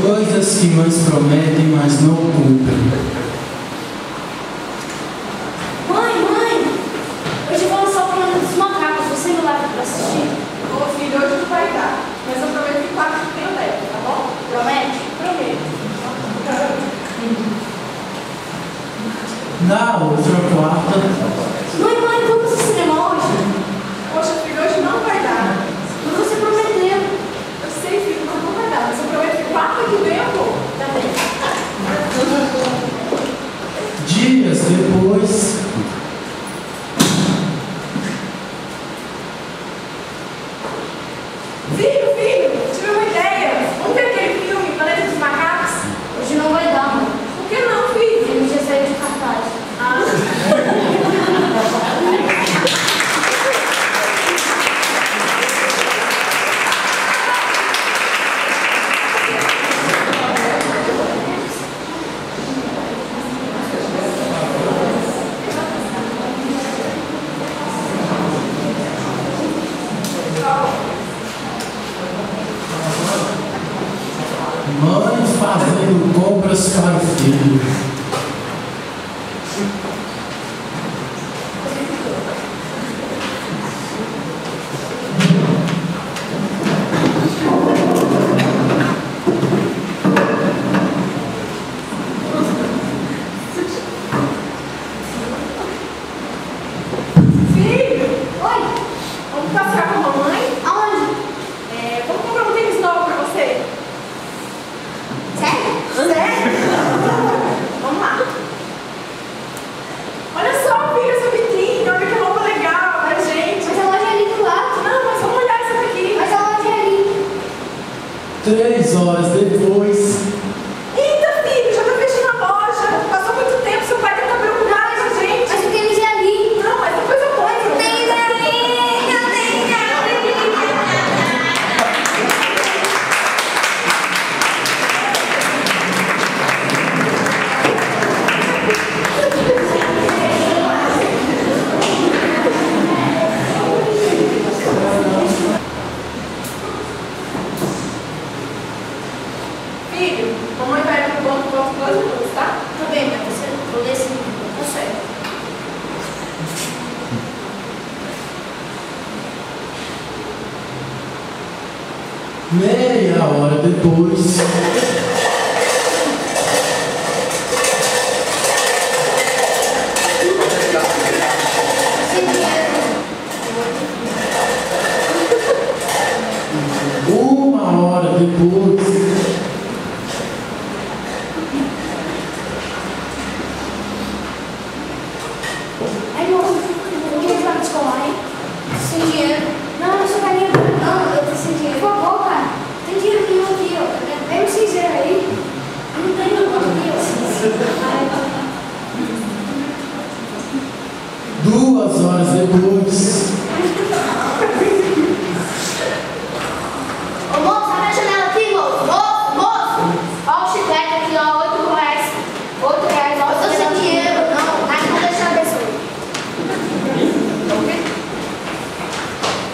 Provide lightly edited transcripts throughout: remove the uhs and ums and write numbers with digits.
Coisas que mães prometem, mas não cumprem. Mãe, hoje vou lançar o Planeta dos Macacos. Você me leva pra assistir? Ô filho, hoje não vai dar. Mas eu prometo que quarto que tem leve, tá bom? Promete? Prometo. Na outra quarta, Mãe, vamos ao cinema hoje? Poxa, filho, hoje não vai dar. Mas você prometeu. Eu sei, filho, mas não vai dar. Mas eu prometo que quarta que vem eu vou. Tá bem. dias depois, Filho, tive uma ideia. Vamos ver aquele filme, Planeta dos Macacos? Hoje não vai dar, mãe. Por que não, filho? Ele já saiu de cartaz. mãe fazendo compras para o filho. Filho, Oi, vamos passear com a mamãe? aonde? Vamos comprar um tênis novo pra você. Sério? Sério? Vamos lá. Olha só, filho, essa vitrine. Olha que roupa legal pra gente. Mas a loja é ali do lado. Não, mas vamos olhar essa daqui. Mas a loja é ali. 3 horas depois, Eita, filho, já tá fechando a loja. Passou muito tempo, seu pai deve estar preocupado com a gente. Mas o tênis é ali. Não, mas depois eu compro. Tênis é ali. Filho, mamãe vai pro banco e volta 2 minutos, tá? Tá bem, mas você vou ler esse livro. Tá certo. meia hora depois, Sem dinheiro. 1 hora depois, Ai, moço, eu queria ir lá descolar, hein? Sem dinheiro. Não, eu sou carinha. Não, eu tô sem dinheiro. Por favor, cara. Tem dinheiro nenhum aqui, ó. Pega o cinzeiro aí. Não tem nenhum aqui, ó. Ai, 2 horas depois, ô, moço, abre a janela aqui, moço. Moço. Ó o chiclete aqui, ó. R$8. R$8, ó. Eu tô sem dinheiro. Não, aí não deixa a pessoa.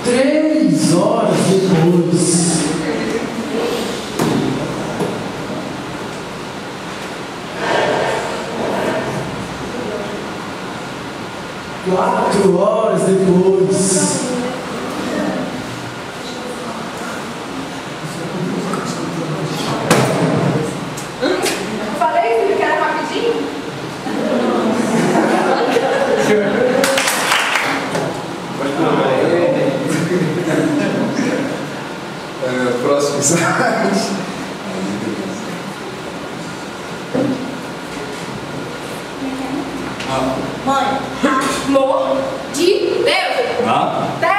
3 horas depois, quatro horas depois, Falei, filho, que era rapidinho? Próximo slide. Mãe. Amor De Deus, Ah, dá